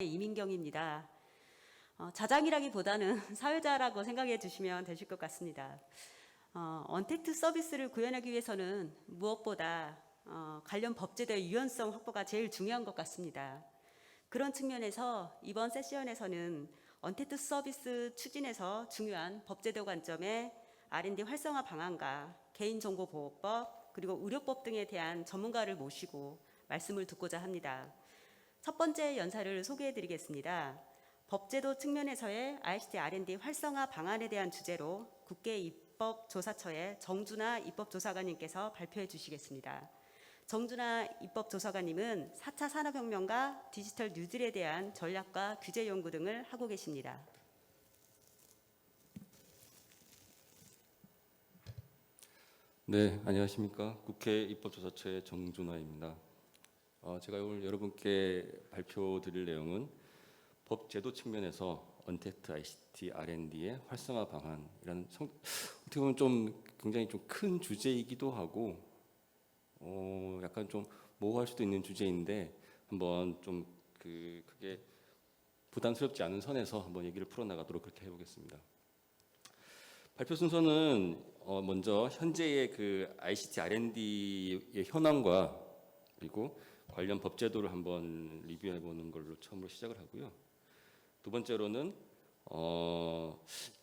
이민경입니다. 자장이라기보다는 사회자라고 생각해 주시면 되실 것 같습니다. 언택트 서비스를 구현하기 위해서는 무엇보다 관련 법제도의 유연성 확보가 제일 중요한 것 같습니다. 그런 측면에서 이번 세션에서는 언택트 서비스 추진에서 중요한 법제도 관점의 R&D 활성화 방안과 개인정보보호법 그리고 의료법 등에 대한 전문가를 모시고 말씀을 듣고자 합니다. 첫 번째 연사를 소개해 드리겠습니다. 법제도 측면에서의 ICT R&D 활성화 방안에 대한 주제로 국회 입법조사처의 정준하 입법조사관님께서 발표해 주시겠습니다. 정준하 입법조사관님은 4차 산업혁명과 디지털 뉴딜에 대한 전략과 규제 연구 등을 하고 계십니다. 네, 안녕하십니까. 국회 입법조사처의 정준하입니다. 제가 오늘 여러분께 발표드릴 내용은 법제도 측면에서 언택트 ICT R&D의 활성화 방안이라는 어떻게 보면 좀 굉장히 좀 큰 주제이기도 하고 약간 좀 모호할 수도 있는 주제인데 한번 좀 그게 부담스럽지 않은 선에서 한번 얘기를 풀어나가도록 그렇게 해보겠습니다. 발표 순서는 먼저 현재의 그 ICT R&D의 현황과 그리고 관련 법제도를 한번 리뷰해 보는 걸로 처음으로 시작을 하고요. 두 번째로는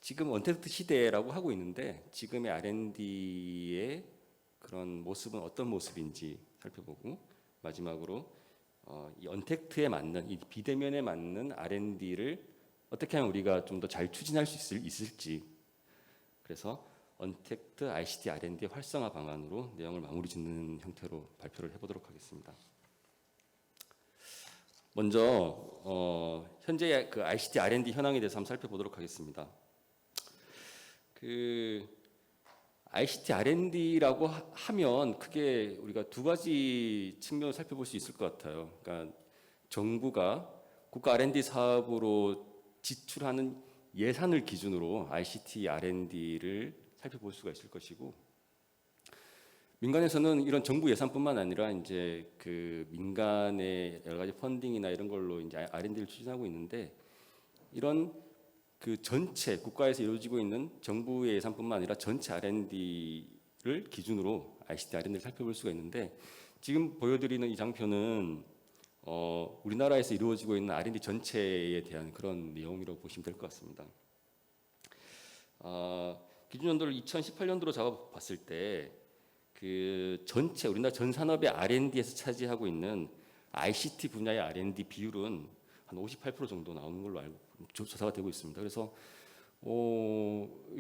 지금 언택트 시대라고 하고 있는데 지금의 R&D의 그런 모습은 어떤 모습인지 살펴보고 마지막으로 이 언택트에 맞는 이 비대면에 맞는 R&D를 어떻게 하면 우리가 좀 더 잘 추진할 수 있을지 그래서 언택트 ICT R&D 활성화 방안으로 내용을 마무리 짓는 형태로 발표를 해보도록 하겠습니다. 먼저 현재의 그 ICT R&D 현황에 대해서 한번 살펴보도록 하겠습니다. 그 ICT R&D라고 하면 크게 우리가 두 가지 측면을 살펴볼 수 있을 것 같아요. 그러니까 정부가 국가 R&D 사업으로 지출하는 예산을 기준으로 ICT R&D를 살펴볼 수가 있을 것이고, 민간에서는 이런 정부 예산뿐만 아니라 이제 그 민간의 여러 가지 펀딩이나 이런 걸로 이제 R&D를 추진하고 있는데, 이런 그 전체 국가에서 이루어지고 있는 정부의 예산뿐만 아니라 전체 R&D를 기준으로 ICT R&D를 살펴볼 수가 있는데, 지금 보여드리는 이 장표는 우리나라에서 이루어지고 있는 R&D 전체에 대한 그런 내용이라고 보시면 될 것 같습니다. 기준 연도를 2018년도로 잡아봤을 때 그 전체 우리나라 전 산업의 R&D에서 차지하고 있는 ICT 분야의 R&D 비율은 한 58% 정도 나오는 걸로 조사가 되고 있습니다. 그래서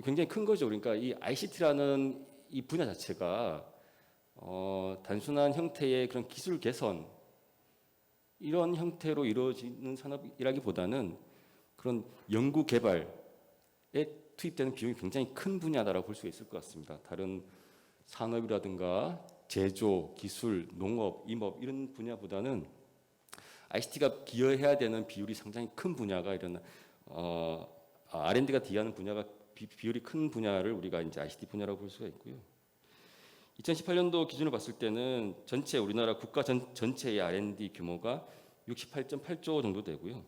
굉장히 큰 거죠. 그러니까 이 ICT라는 이 분야 자체가 단순한 형태의 그런 기술 개선 이런 형태로 이루어지는 산업이라기보다는 그런 연구 개발에 투입되는 비용이 굉장히 큰 분야다라고 볼 수가 있을 것 같습니다. 다른 산업이라든가 제조, 기술, 농업, 임업 이런 분야보다는 ICT가 기여해야 되는 비율이 상당히 큰 분야가 이런 R&D가 기여하는 분야가 비율이 큰 분야를 우리가 이제 ICT 분야라고 볼 수가 있고요. 2018년도 기준을 봤을 때는 전체 우리나라 국가 전체의 R&D 규모가 68.8조 정도 되고요.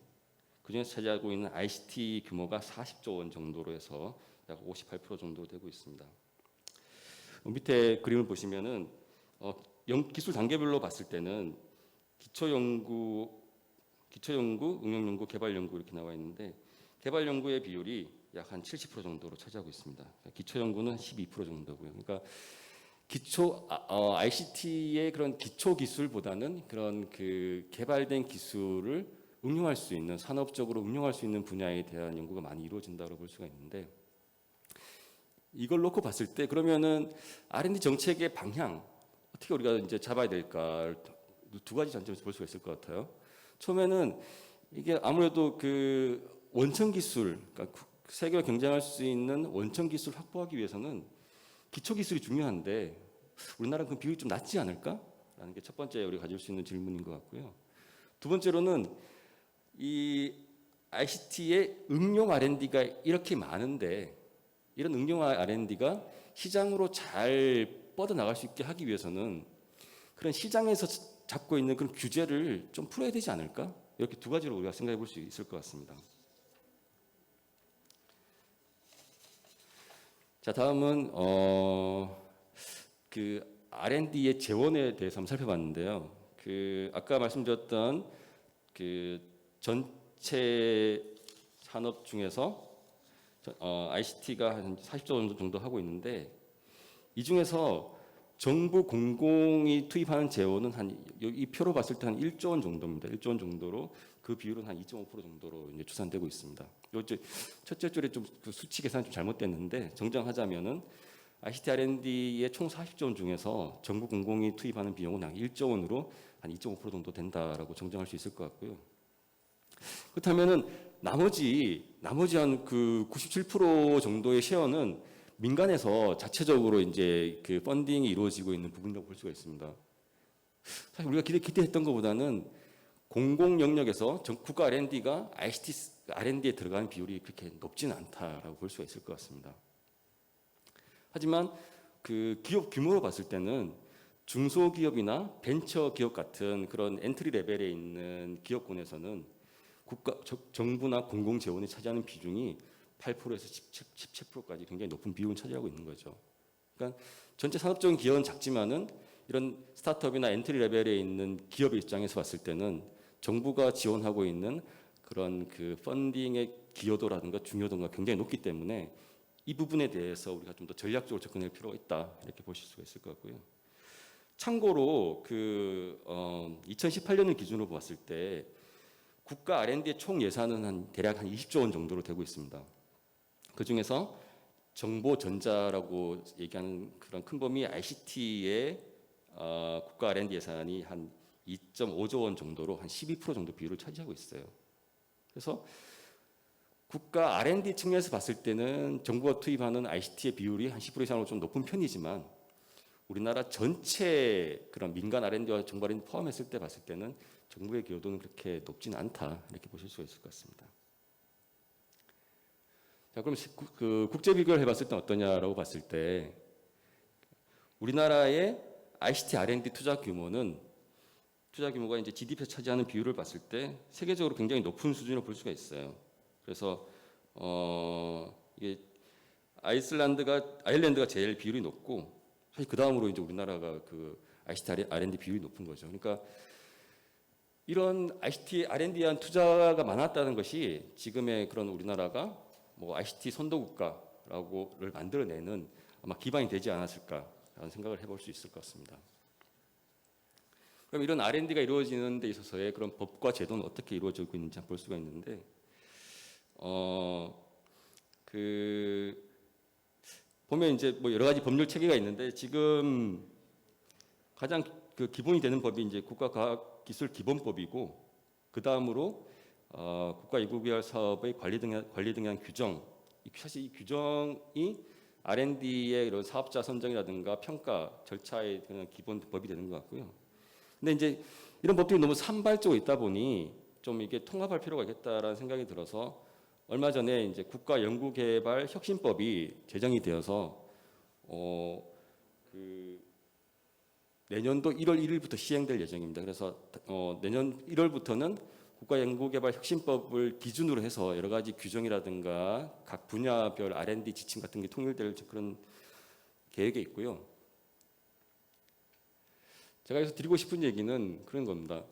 그중에서 차지하고 있는 ICT 규모가 40조 원 정도로 해서 약 58% 정도 되고 있습니다. 밑에 그림을 보시면은 기술 단계별로 봤을 때는 기초연구, 응용연구, 개발연구 이렇게 나와 있는데 개발연구의 비율이 약 한 70% 정도로 차지하고 있습니다. 기초연구는 12% 정도고요. 그러니까 ICT의 그런 기초 기술보다는 그런 그 개발된 기술을 응용할 수 있는 산업적으로 응용할 수 있는 분야에 대한 연구가 많이 이루어진다고 볼 수가 있는데, 이걸 놓고 봤을 때 그러면은 R&D 정책의 방향 어떻게 우리가 이제 잡아야 될까 두 가지 관점에서 볼 수가 있을 것 같아요. 처음에는 이게 아무래도 그 원천 기술, 그러니까 세계와 경쟁할 수 있는 원천 기술 확보하기 위해서는 기초 기술이 중요한데 우리나라는 그 비율이 좀 낮지 않을까라는 게 첫 번째 우리가 가질 수 있는 질문인 것 같고요. 두 번째로는 이 ICT의 응용 R&D가 이렇게 많은데 이런 응용 R&D가 시장으로 잘 뻗어나갈 수 있게 하기 위해서는 그런 시장에서 잡고 있는 그런 규제를 좀 풀어야 되지 않을까? 이렇게 두 가지로 우리가 생각해 볼 수 있을 것 같습니다. 자, 다음은 그 R&D의 재원에 대해서 한번 살펴봤는데요. 그 아까 말씀드렸던 그 전체 산업 중에서 ICT가 한 40조 정도 하고 있는데, 이 중에서 정부 공공이 투입하는 재원은 이 표로 봤을 때 한 1조 원 정도입니다. 1조 원 정도로 그 비율은 한 2.5% 정도로 이제 추산되고 있습니다. 이제 첫째 줄에 좀 그 수치 계산이 좀 잘못됐는데, 정정하자면은 ICT R&D의 총 40조 원 중에서 정부 공공이 투입하는 비용은 한 1조 원으로 한 2.5% 정도 된다라고 정정할 수 있을 것 같고요. 그렇다면은 나머지 한 그 97% 정도의 쉐어는 민간에서 자체적으로 이제 그 펀딩이 이루어지고 있는 부분이라고 볼 수가 있습니다. 사실 우리가 기대했던 것보다는 공공 영역에서 국가 R&D가 ICT R&D에 들어가는 비율이 그렇게 높지는 않다라고 볼 수가 있을 것 같습니다. 하지만 그 기업 규모로 봤을 때는 중소기업이나 벤처기업 같은 그런 엔트리 레벨에 있는 기업군에서는 정부나 공공 재원이 차지하는 비중이 8%에서 17%까지 굉장히 높은 비율을 차지하고 있는 거죠. 그러니까 전체 산업적인 기여는 작지만은 이런 스타트업이나 엔트리 레벨에 있는 기업의 입장에서 봤을 때는 정부가 지원하고 있는 그런 그 펀딩의 기여도라든가 중요도가 굉장히 높기 때문에 이 부분에 대해서 우리가 좀 더 전략적으로 접근할 필요가 있다, 이렇게 보실 수가 있을 것 같고요. 참고로 그 2018년을 기준으로 봤을 때 국가 R&D의 총 예산은 대략 한 20조 원 정도로 되고 있습니다. 그 중에서 정보 전자라고 얘기하는 그런 큰 범위 ICT의 국가 R&D 예산이 한 2.5조 원 정도로 한 12% 정도 비율을 차지하고 있어요. 그래서 국가 R&D 측면에서 봤을 때는 정부가 투입하는 ICT의 비율이 한 10% 이상으로 좀 높은 편이지만, 우리나라 전체 그런 민간 R&D와 정부 R&D 포함했을 때 봤을 때는 정부의 기여도는 그렇게 높지는 않다, 이렇게 보실 수가 있을 것 같습니다. 자, 그럼 그 국제 비교를 해봤을 때 어떠냐라고 봤을 때, 우리나라의 ICT R&D 투자 규모가 이제 GDP에서 차지하는 비율을 봤을 때 세계적으로 굉장히 높은 수준으로 볼 수가 있어요. 그래서 이게 아일랜드가 제일 비율이 높고, 사실 그 다음으로 이제 우리나라가 그 ICT R&D 비율이 높은 거죠. 그러니까 이런 ICT R&D에 대한 투자가 많았다는 것이 지금의 그런 우리나라가 뭐 ICT 선도국가라고를 만들어내는 아마 기반이 되지 않았을까라는 생각을 해볼 수 있을 것 같습니다. 그럼 이런 R&D가 이루어지는 데 있어서의 그런 법과 제도는 어떻게 이루어지고 있는지 볼 수가 있는데, 보면 이제 뭐 여러 가지 법률 체계가 있는데, 지금 가장 그 기본이 되는 법이 이제 국가과학기술기본법이고, 그 다음으로 국가연구개발 사업의 관리 등에 대한 규정. 사실 이 규정이 R&D의 이런 사업자 선정이라든가 평가 절차의 그냥 기본 법이 되는 것 같고요. 근데 이제 이런 법들이 너무 산발적으로 있다 보니 좀 이게 통합할 필요가 있겠다라는 생각이 들어서, 얼마 전에 이제 국가연구개발 혁신법이 제정이 되어서 내년도 1월 1일부터 시행될 예정입니다. 그래서 내년 1월부터는 국가연구개발 혁신법을 기준으로 해서 여러 가지 규정이라든가 각 분야별 R&D 지침 같은 게 통일될 그런 계획에 있고요. 제가 여기서 드리고 싶은 얘기는 그런 겁니다.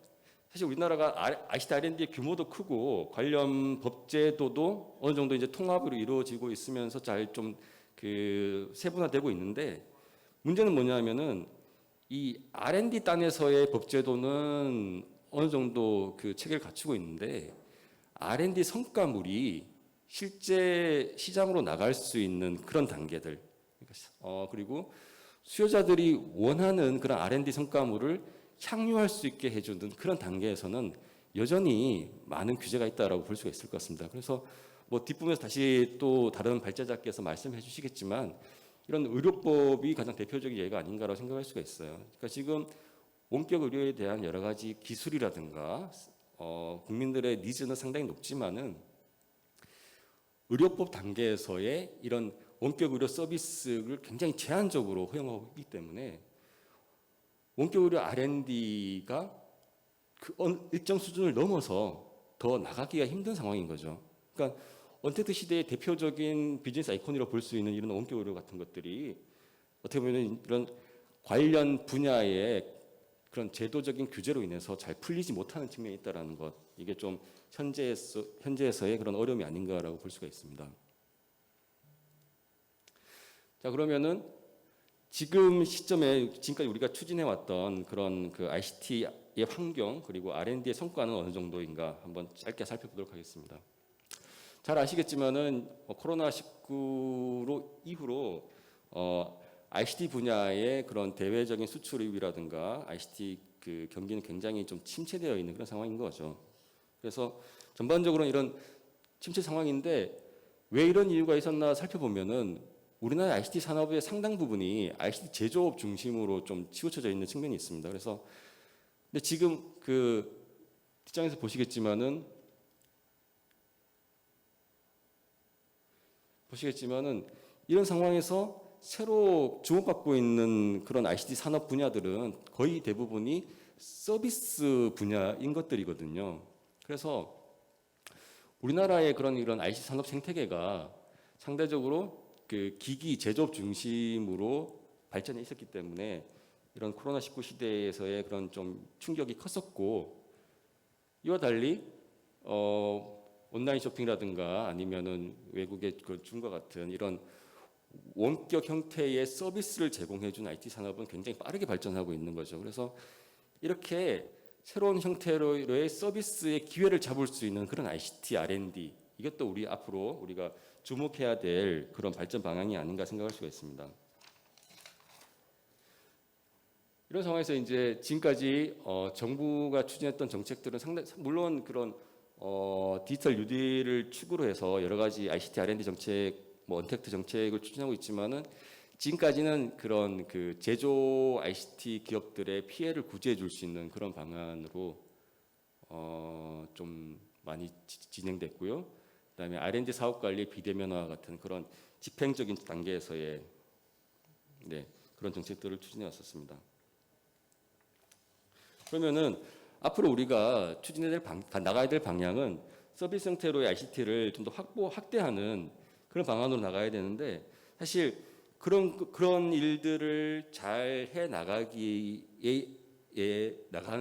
사실 우리나라가 ICT R&D의 규모도 크고 관련 법제도도 어느 정도 이제 통합으로 이루어지고 있으면서 잘 좀 그 세분화되고 있는데, 문제는 뭐냐면은 이 R&D 단에서의 법제도는 어느 정도 그 체계를 갖추고 있는데, R&D 성과물이 실제 시장으로 나갈 수 있는 그런 단계들, 그리고 수요자들이 원하는 그런 R&D 성과물을 향유할 수 있게 해주는 그런 단계에서는 여전히 많은 규제가 있다라고 볼 수가 있을 것 같습니다. 그래서 뭐 뒷부분에서 다시 또 다른 발제자께서 말씀해 주시겠지만, 이런 의료법이 가장 대표적인 예가 아닌가라고 생각할 수가 있어요. 그러니까 지금 원격 의료에 대한 여러 가지 기술이라든가 국민들의 니즈는 상당히 높지만은, 의료법 단계에서의 이런 원격 의료 서비스를 굉장히 제한적으로 허용하고 있기 때문에 원격 의료 R&D가 일정 수준을 넘어서 더 나가기가 힘든 상황인 거죠. 그러니까 언택트 시대의 대표적인 비즈니스 아이콘이라고 볼 수 있는 이런 원격 의료 같은 것들이 어떻게 보면 이런 관련 분야의 그런 제도적인 규제로 인해서 잘 풀리지 못하는 측면이 있다라는 것, 이게 좀 현재에서의 그런 어려움이 아닌가라고 볼 수가 있습니다. 자, 그러면은 지금 시점에 지금까지 우리가 추진해왔던 그런 그 ICT의 환경 그리고 R&D의 성과는 어느 정도인가 한번 짧게 살펴보도록 하겠습니다. 잘 아시겠지만은 코로나19로 이후로 ICT 분야의 그런 대외적인 수출입이라든가 ICT 그 경기는 굉장히 좀 침체되어 있는 그런 상황인 거죠. 그래서 전반적으로 이런 침체 상황인데 왜 이런 이유가 있었나 살펴보면은 우리나라 ICT 산업의 상당 부분이 ICT 제조업 중심으로 좀 치우쳐져 있는 측면이 있습니다. 그래서 근데 지금 그 뒷장에서 보시겠지만은 이런 상황에서 새로 주목받고 있는 그런 ICT 산업 분야들은 거의 대부분이 서비스 분야인 것들이거든요. 그래서 우리나라의 그런 이런 ICT 산업 생태계가 상대적으로 그 기기 제조업 중심으로 발전해 있었기 때문에 이런 코로나19 시대에서의 그런 좀 충격이 컸었고, 이와 달리 온라인 쇼핑이라든가 아니면은 외국의 그 줌과 같은 이런 원격 형태의 서비스를 제공해준 IT 산업은 굉장히 빠르게 발전하고 있는 거죠. 그래서 이렇게 새로운 형태로의 서비스의 기회를 잡을 수 있는 그런 ICT R&D, 이것도 우리 앞으로 우리가 주목해야 될 그런 발전 방향이 아닌가 생각할 수가 있습니다. 이런 상황에서 이제 지금까지 정부가 추진했던 정책들은 물론 그런 디지털 뉴딜을 축으로 해서 여러 가지 ICT R&D 정책, 뭐 언택트 정책을 추진하고 있지만은 지금까지는 그런 그 제조 ICT 기업들의 피해를 구제해 줄 수 있는 그런 방안으로 좀 많이 진행됐고요. 그다음에 R&D 사업 관리 비대면화 같은 그런 집행적인 단계에서의 그런 정책들을 추진해 왔었습니다. 그러면은 앞으로 우리가 나가야 될 방향은 서비스 형태로의 ICT를 좀 더 확대하는 그런 방안으로 나가야 되는데, 사실 그런 일들을 잘 해 나가는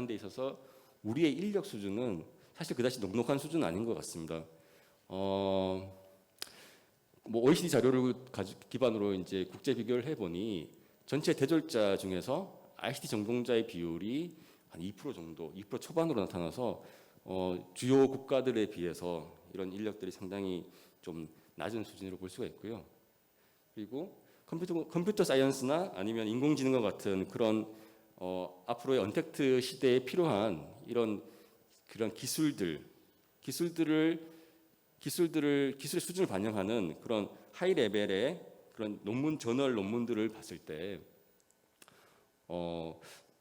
데 있어서 우리의 인력 수준은 사실 그다지 넉넉한 수준은 아닌 것 같습니다. 뭐 OECD 자료를 기반으로 이제 국제 비교를 해보니 전체 대졸자 중에서 ICT 전공자의 비율이 한 2% 정도, 2% 초반으로 나타나서 주요 국가들에 비해서 이런 인력들이 상당히 좀 낮은 수준으로 볼 수가 있고요. 그리고 컴퓨터 사이언스나 아니면 인공지능과 같은 그런 앞으로의 언택트 시대에 필요한 그런 기술의 수준을 반영하는 그런 하이 레벨의 그런 저널 논문들을 봤을 때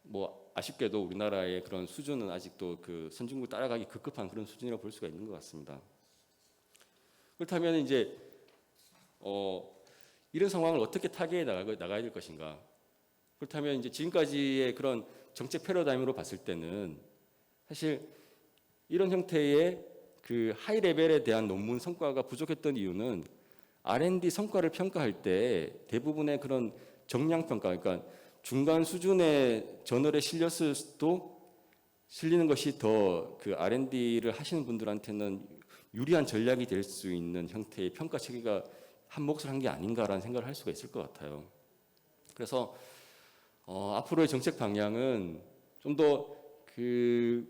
뭐 아쉽게도 우리나라의 그런 수준은 아직도 그 선진국 따라가기 급급한 그런 수준이라고 볼 수가 있는 것 같습니다. 그렇다면 이제 이런 상황을 어떻게 타개해 나가야 될 것인가? 그렇다면 이제 지금까지의 그런 정책 패러다임으로 봤을 때는 사실 이런 형태의 그 하이 레벨에 대한 논문 성과가 부족했던 이유는 R&D 성과를 평가할 때 대부분의 그런 정량 평가, 그러니까 중간 수준의 저널에 실리는 것이 더 그 R&D를 하시는 분들한테는 유리한 전략이 될 수 있는 형태의 평가 체계가 한 몫을 한 게 아닌가라는 생각을 할 수가 있을 것 같아요. 그래서 앞으로의 정책 방향은 좀 더 그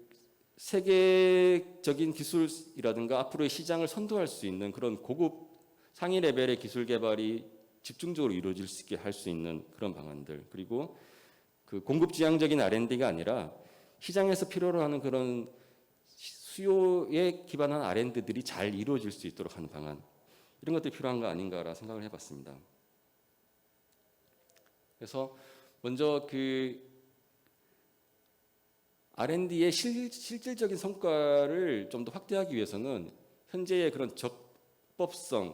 세계적인 기술이라든가 앞으로의 시장을 선도할 수 있는 그런 고급 상위 레벨의 기술 개발이 집중적으로 이루어질 수 있게 할 수 있는 그런 방안들, 그리고 그 공급지향적인 R&D가 아니라 시장에서 필요로 하는 그런 수요에 기반한 R&D들이 잘 이루어질 수 있도록 하는 방안, 이런 것들이 필요한 거 아닌가라 생각을 해봤습니다. 그래서 먼저 그 R&D의 실질적인 성과를 좀 더 확대하기 위해서는 현재의 그런 적법성을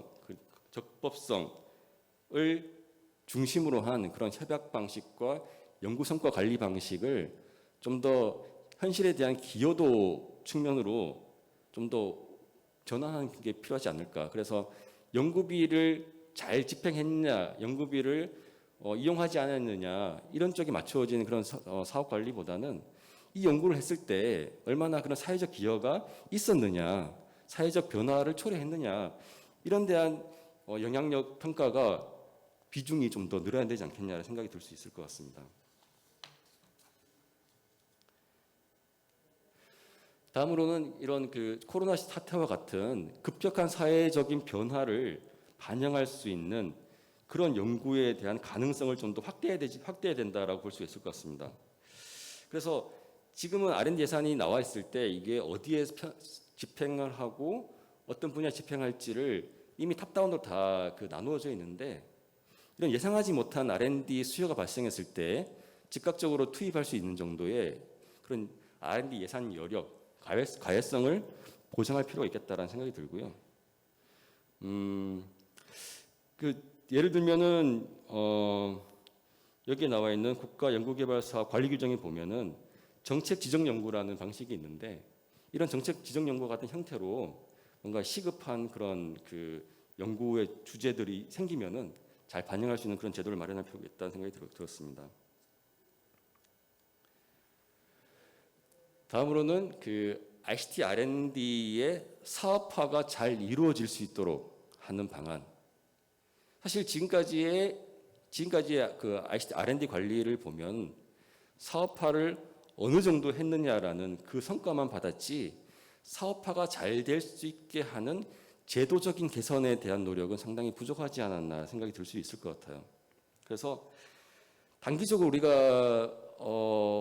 중심으로 한 그런 협약 방식과 연구 성과 관리 방식을 좀 더 현실에 대한 기여도 측면으로 좀 더 전환하는 게 필요하지 않을까. 그래서 연구비를 잘 집행했느냐, 연구비를 이용하지 않았느냐 이런 쪽에 맞춰진 그런 사업 관리보다는 이 연구를 했을 때 얼마나 그런 사회적 기여가 있었느냐, 사회적 변화를 초래했느냐 이런 대한 영향력 평가가 비중이 좀 더 늘어야 되지 않겠냐는 생각이 들 수 있을 것 같습니다. 다음으로는 이런 그 코로나 사태와 같은 급격한 사회적인 변화를 반영할 수 있는 그런 연구에 대한 가능성을 좀 더 확대해야 된다라고 볼 수 있을 것 같습니다. 그래서 지금은 R&D 예산이 나와 있을 때 이게 어디에 집행을 하고 어떤 분야에 집행할지를 이미 탑다운으로 다 나누어져 있는데 이런 예상하지 못한 R&D 수요가 발생했을 때 즉각적으로 투입할 수 있는 정도의 그런 R&D 예산 여력, 가외성을 보장할 필요가 있겠다라는 생각이 들고요. 예를 들면은 여기에 나와 있는 국가연구개발사업 관리규정에 보면은 정책 지정 연구라는 방식이 있는데 이런 정책 지정 연구 같은 형태로 뭔가 시급한 그런 그 연구의 주제들이 생기면은 잘 반영할 수 있는 그런 제도를 마련할 필요가 있다는 생각이 들었습니다. 다음으로는 ICT R&D의 사업화가 잘 이루어질 수 있도록 하는 방안. 사실 지금까지의 그 ICT R&D 관리를 보면 사업화를 어느 정도 했느냐라는 그 성과만 받았지 사업화가 잘 될 수 있게 하는 제도적인 개선에 대한 노력은 상당히 부족하지 않았나 생각이 들 수 있을 것 같아요. 그래서 단기적으로 우리가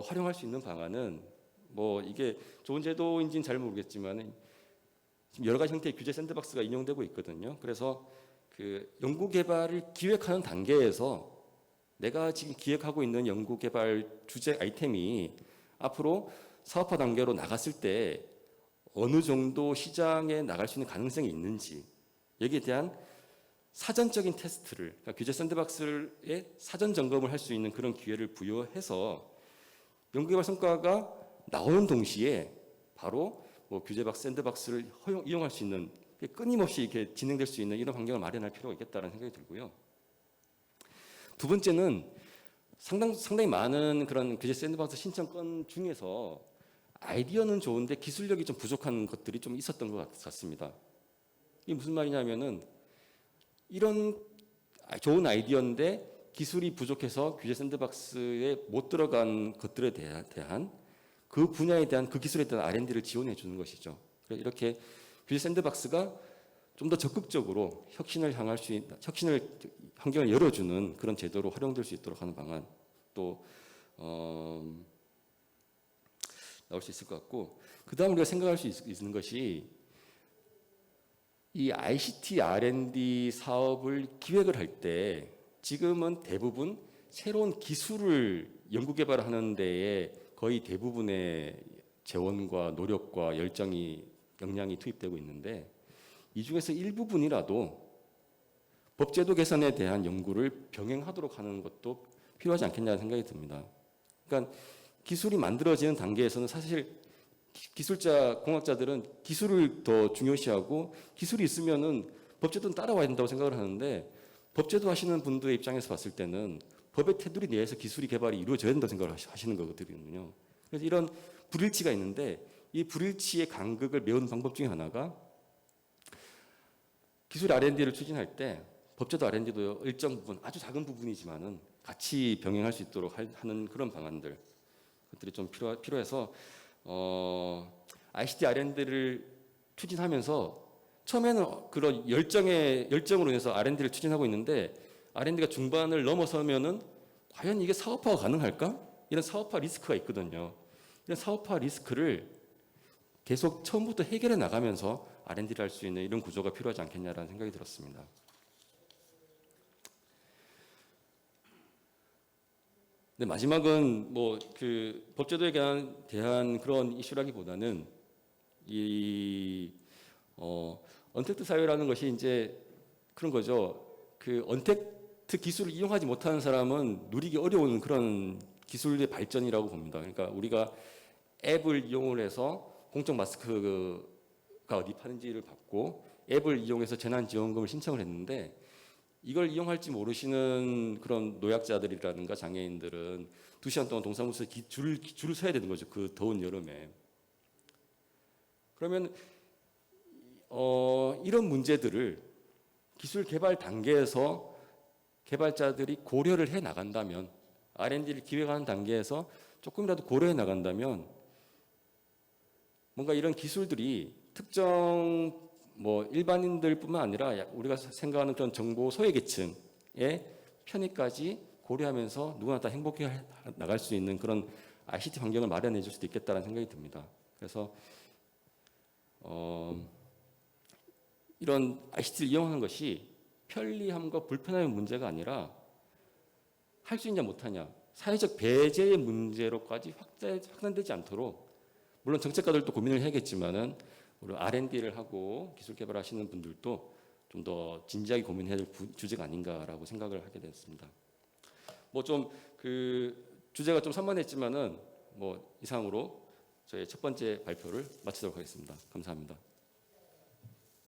활용할 수 있는 방안은 뭐 이게 좋은 제도인지는 잘 모르겠지만 지금 여러 가지 형태의 규제 샌드박스가 인용되고 있거든요. 그래서 그 연구 개발을 기획하는 단계에서 내가 지금 기획하고 있는 연구 개발 주제 아이템이 앞으로 사업화 단계로 나갔을 때 어느 정도 시장에 나갈 수 있는 가능성이 있는지 여기에 대한 사전적인 테스트를 그러니까 규제 샌드박스의 사전 점검을 할 수 있는 그런 기회를 부여해서 연구개발 성과가 나오는 동시에 바로 뭐 규제박 샌드박스를 이용할 수 있는 끊임없이 이렇게 진행될 수 있는 이런 환경을 마련할 필요가 있겠다는 생각이 들고요. 두 번째는 상당히 많은 그런 규제 샌드박스 신청 건 중에서 아이디어는 좋은데 기술력이 좀 부족한 것들이 좀 있었던 것 같습니다. 이게 무슨 말이냐면은 이런 좋은 아이디어인데 기술이 부족해서 규제 샌드박스에 못 들어간 것들에 대한 그 분야에 대한 그 기술에 대한 R&D를 지원해 주는 것이죠. 이렇게 규제 샌드박스가 좀 더 적극적으로 혁신을 환경을 열어주는 그런 제도로 활용될 수 있도록 하는 방안 또 나올 수 있을 것 같고 그 다음 우리가 생각할 수 있는 것이 이 ICT R&D 사업을 기획을 할 때 지금은 대부분 새로운 기술을 연구 개발하는 데에 거의 대부분의 재원과 노력과 역량이 투입되고 있는데 이 중에서 일부분이라도 법제도 개선에 대한 연구를 병행하도록 하는 것도 필요하지 않겠냐는 생각이 듭니다. 그러니까 기술이 만들어지는 단계에서는 사실 기술자, 공학자들은 기술을 더 중요시하고 기술이 있으면은 법제도는 따라와야 된다고 생각을 하는데 법제도 하시는 분들의 입장에서 봤을 때는 법의 테두리 내에서 기술이 개발이 이루어져야 된다고 생각을 하시는 거거든요. 그래서 이런 불일치가 있는데 이 불일치의 간극을 메우는 방법 중에 하나가 기술 R&D를 추진할 때 법제도 R&D도 일정 부분, 아주 작은 부분이지만은 같이 병행할 수 있도록 하는 그런 방안들 것들이 좀 필요해서 ICT R&D를 추진하면서 처음에는 그런 열정으로 인해서 R&D를 추진하고 있는데 R&D가 중반을 넘어서면은 과연 이게 사업화가 가능할까? 이런 사업화 리스크가 있거든요. 이런 사업화 리스크를 계속 처음부터 해결해 나가면서 R&D를 할 수 있는 이런 구조가 필요하지 않겠냐라는 생각이 들었습니다. 네, 마지막은 뭐 그 법제도에 대한 그런 이슈라기보다는 이 언택트 사회라는 것이 이제 그런 거죠. 그 언택트 기술을 이용하지 못하는 사람은 누리기 어려운 그런 기술의 발전이라고 봅니다. 그러니까 우리가 앱을 이용을 해서 공적 마스크가 어디 파는지를 받고 앱을 이용해서 재난지원금을 신청을 했는데 이걸 이용할지 모르시는 그런 노약자들이라든가 장애인들은 2시간 동안 동사무소에 줄을 서야 되는 거죠. 그 더운 여름에. 그러면 이런 문제들을 기술 개발 단계에서 개발자들이 고려를 해 나간다면, R&D를 기획하는 단계에서 조금이라도 고려해 나간다면 뭔가 이런 기술들이 특정 일반인들뿐만 아니라 우리가 생각하는 그런 정보 소외계층의 편의까지 고려하면서 누구나 다 행복해 나갈 수 있는 그런 ICT 환경을 마련해 줄 수도 있겠다는 생각이 듭니다. 그래서 이런 ICT를 이용하는 것이 편리함과 불편함의 문제가 아니라 할 수 있냐 못하냐, 사회적 배제의 문제로까지 확산되지 않도록, 물론 정책가들도 고민을 해야겠지만은 우리 R&D를 하고 기술 개발하시는 분들도 좀 더 진지하게 고민해야 될 주제가 아닌가라고 생각을 하게 됐습니다. 좀 주제가 좀 산만했지만은 이상으로 저의 첫 번째 발표를 마치도록 하겠습니다. 감사합니다.